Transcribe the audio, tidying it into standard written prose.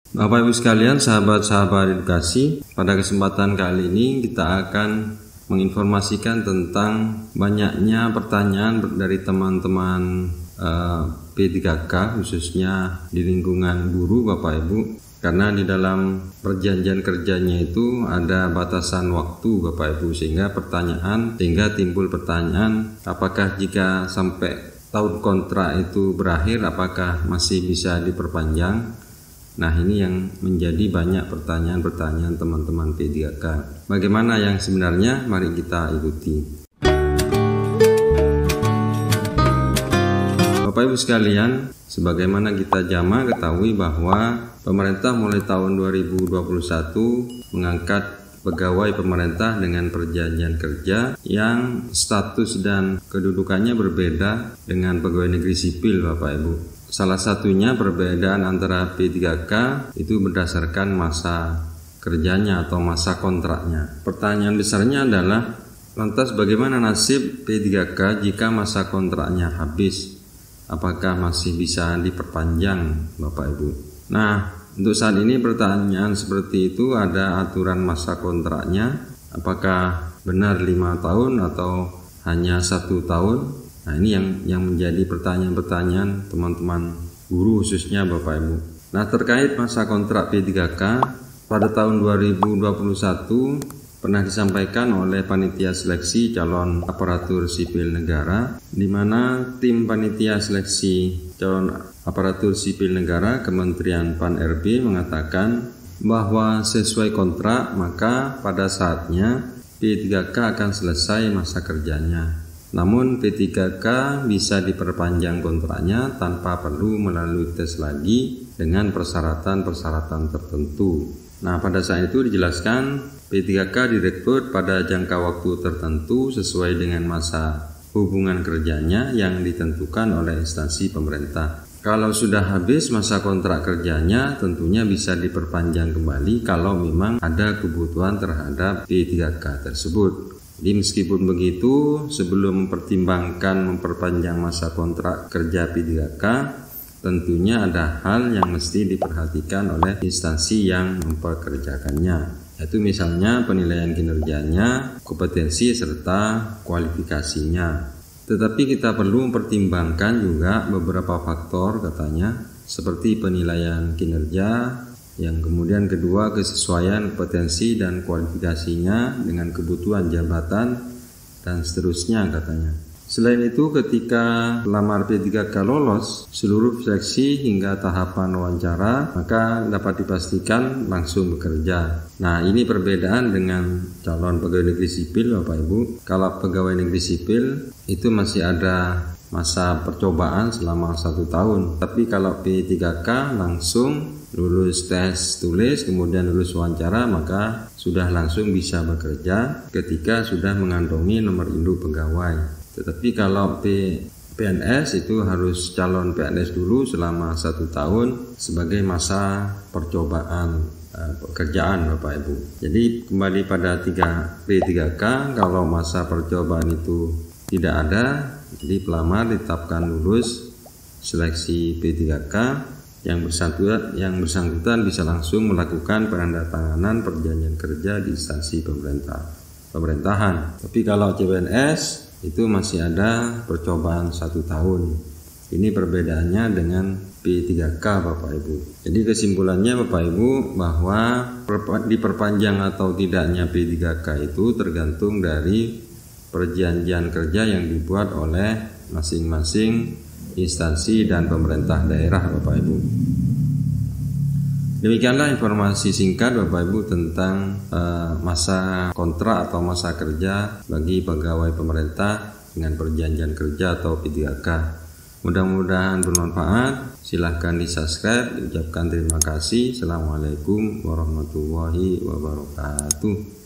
Bapak Ibu sekalian, sahabat-sahabat edukasi, pada kesempatan kali ini kita akan menginformasikan tentang banyaknya pertanyaan dari teman-teman P3K, khususnya di lingkungan guru Bapak Ibu, karena di dalam perjanjian kerjanya itu ada batasan waktu Bapak Ibu, sehingga timbul pertanyaan, apakah jika sampai tahun kontrak itu berakhir, apakah masih bisa diperpanjang? Nah, ini yang menjadi banyak pertanyaan-pertanyaan teman-teman P3K. Bagaimana yang sebenarnya? Mari kita ikuti. Bapak Ibu sekalian, sebagaimana kita jamak ketahui bahwa pemerintah mulai tahun 2021 mengangkat pegawai pemerintah dengan perjanjian kerja yang status dan kedudukannya berbeda dengan pegawai negeri sipil Bapak Ibu. Salah satunya perbedaan antara P3K itu berdasarkan masa kerjanya atau masa kontraknya. Pertanyaan besarnya adalah, lantas bagaimana nasib P3K jika masa kontraknya habis? Apakah masih bisa diperpanjang Bapak Ibu? Nah, untuk saat ini pertanyaan seperti itu, ada aturan masa kontraknya, apakah benar 5 tahun atau hanya 1 tahun? Nah, ini yang menjadi pertanyaan-pertanyaan teman-teman guru khususnya Bapak Ibu. Nah, terkait masa kontrak P3K pada tahun 2021 pernah disampaikan oleh panitia seleksi calon aparatur sipil negara, di mana tim panitia seleksi calon aparatur sipil negara Kementerian Pan-RB mengatakan bahwa sesuai kontrak maka pada saatnya P3K akan selesai masa kerjanya. Namun P3K bisa diperpanjang kontraknya tanpa perlu melalui tes lagi dengan persyaratan-persyaratan tertentu. Nah, pada saat itu dijelaskan P3K direkrut pada jangka waktu tertentu sesuai dengan masa hubungan kerjanya yang ditentukan oleh instansi pemerintah. Kalau sudah habis masa kontrak kerjanya, tentunya bisa diperpanjang kembali kalau memang ada kebutuhan terhadap P3K tersebut. Jadi meskipun begitu, sebelum mempertimbangkan memperpanjang masa kontrak kerja P3K, tentunya ada hal yang mesti diperhatikan oleh instansi yang mempekerjakannya, yaitu misalnya penilaian kinerjanya, kompetensi serta kualifikasinya. Tetapi kita perlu mempertimbangkan juga beberapa faktor katanya, seperti penilaian kinerja, yang kemudian kedua kesesuaian kompetensi dan kualifikasinya dengan kebutuhan jabatan dan seterusnya katanya. Selain itu, ketika pelamar P3K lolos seluruh seleksi hingga tahapan wawancara, maka dapat dipastikan langsung bekerja. Nah, ini perbedaan dengan calon pegawai negeri sipil Bapak Ibu. Kalau pegawai negeri sipil itu masih ada masa percobaan selama 1 tahun. Tapi kalau P3K langsung lulus tes tulis, kemudian lulus wawancara, maka sudah langsung bisa bekerja ketika sudah mengantongi nomor induk pegawai. Tetapi kalau PNS itu harus calon PNS dulu selama 1 tahun sebagai masa percobaan pekerjaan Bapak Ibu. Jadi kembali pada P3K, kalau masa percobaan itu tidak ada, jadi pelamar ditetapkan lulus seleksi P3K, yang bersangkutan bisa langsung melakukan penandatanganan perjanjian kerja di instansi pemerintahan. Tapi kalau CPNS itu masih ada percobaan 1 tahun. Ini perbedaannya dengan P3K Bapak Ibu. Jadi kesimpulannya Bapak Ibu, bahwa diperpanjang atau tidaknya P3K itu tergantung dari perjanjian kerja yang dibuat oleh masing-masing instansi dan pemerintah daerah Bapak Ibu. Demikianlah informasi singkat Bapak Ibu tentang masa kontrak atau masa kerja bagi pegawai pemerintah dengan perjanjian kerja atau P3K. Mudah-mudahan bermanfaat. Silahkan di-subscribe. Ucapkan terima kasih. Assalamualaikum warahmatullahi wabarakatuh.